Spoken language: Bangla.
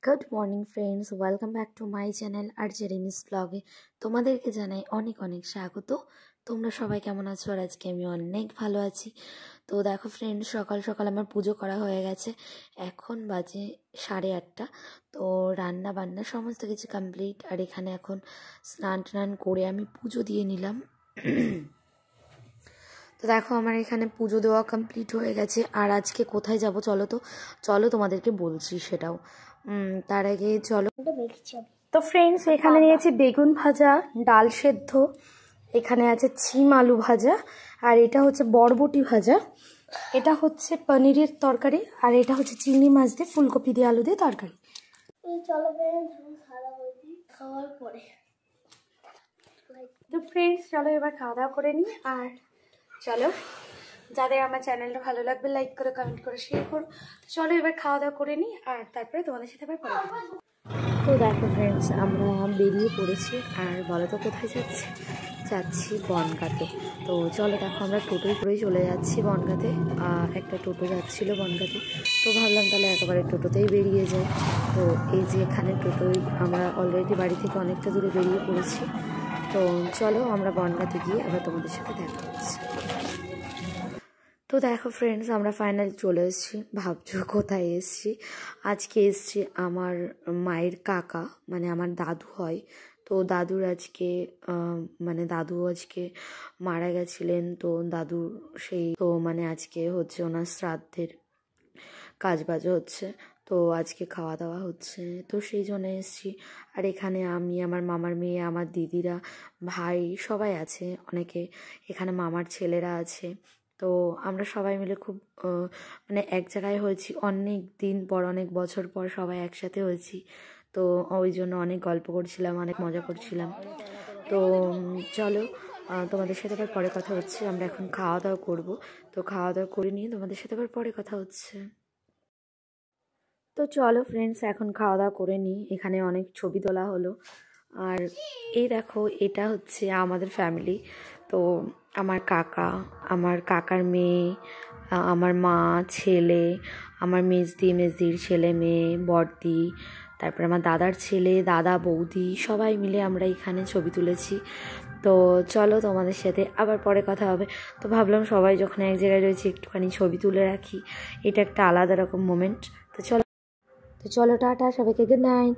Good morning friends, welcome back to my channel আর জেরিমিস ব্লগে তোমাদেরকে জানাই অনেক অনেক স্বাগত। তোমরা সবাই কেমন আছো? আর আজকে আমি অনেক ভালো আছি। তো দেখো ফ্রেন্ডস, সকাল সকাল আমার পুজো করা হয়ে গেছে। এখন বাজে 8:30। তো রান্না বান্না সমস্ত কিছু কমপ্লিট। আর এখানে এখন স্নান টান করে আমি পুজো দিয়ে নিলাম। তো দেখো আমার এখানে পুজো দেওয়া কমপ্লিট হয়ে গেছে। আর আজকে কোথায় যাব চলো তোমাদেরকে বলছি সেটাও। তার আগে চলো। তো ফ্রেন্ডস, এখানে নিয়েছি বেগুন ভাজা, ডাল সেদ্ধ, এখানে আছে ছিম আলু ভাজা, আর এটা হচ্ছে বরবটি ভাজা, এটা হচ্ছে পনিরের তরকারি, আর এটা হচ্ছে চিংড়ি মাছ দিয়ে ফুলকপি দিয়ে আলু দিয়ে তরকারি। খাওয়ার পরে তো ফ্রেন্ডস চলো এবার খাওয়া দাওয়া করে নিই। আর চলো, যাদের আমার চ্যানেলটা ভালো লাগবে লাইক করে, কমেন্ট করে, শেয়ার করো। চলো এবার খাওয়া দাওয়া করে নিই, আর তারপরে তোমাদের সাথে আবার পরে। তো দেখো ফ্রেন্ডস, আমরা বেরিয়ে পড়েছি। আর বলো তো কোথায় যাচ্ছি বনগাঁতে। তো চলো দেখো, আমরা টোটোয় করেই চলে যাচ্ছি বনগাঁতে। একটা টোটো যাচ্ছিলো বনগাঁতে, তো ভাবলাম তাহলে একেবারে টোটোতেই বেরিয়ে যাই। তো এই যে এখানে টোটোয় আমরা অলরেডি বাড়ি থেকে অনেকটা দূরে বেরিয়ে পড়েছি। তো চলো আমরা বনগাঁতে গিয়ে আবার তোমাদের সাথে দেখা হচ্ছে। তো দেখো ফ্রেন্ডস, আমরা ফাইনালি চলে এসেছি। ভাবছো কোথায় এসেছি? আজকে এসেছি আমার মায়ের কাকা, মানে আমার দাদু হয়। তো দাদুর আজকে দাদু আজকে মারা গেছিলেন। তো দাদুর আজকে হচ্ছে ওনার শ্রাদ্ধের কাজবাজ হচ্ছে। তো আজকে খাওয়া দাওয়া হচ্ছে, তো সেই জন্য এসেছি। আর এখানে আমি, আমার মামার মেয়ে, আমার দিদিরা, ভাই সবাই আছে, অনেকে এখানে মামার ছেলেরা আছে। তো আমরা সবাই মিলে খুব এক জায়গায় হয়েছি, অনেক দিন পর, অনেক বছর পর সবাই একসাথে হয়েছি। তো ওই জন্য অনেক গল্প করছিলাম, অনেক মজা করছিলাম। তো চলো তোমাদের সাথে আবার পরে কথা হচ্ছে। আমরা এখন খাওয়া দাওয়া করবো, তো খাওয়া দাওয়া করে নিয়ে তোমাদের সাথে আবার পরে কথা হচ্ছে। তো চলো ফ্রেন্ডস, এখন খাওয়া দাওয়া করে নিই। এখানে অনেক ছবি তোলা হলো। আর এই দেখো, এটা হচ্ছে আমাদের ফ্যামিলি। তো আমার কাকা, আমার কাকার মেয়ে, আমার মা, ছেলে, আমার মেজদির ছেলে মেয়ে, বড়দি, তারপর আমার দাদার ছেলে, দাদা, বৌদি, সবাই মিলে আমরা এখানে ছবি তুলেছি। তো চলো তোমাদের সাথে আবার পরে কথা হবে। তো ভাবলাম সবাই যখন এক জায়গায় রয়েছে একটুখানি ছবি তুলে রাখি, এটা একটা আলাদা রকম মোমেন্ট। তো চলো টাটা, সবাইকে গুড নাইট।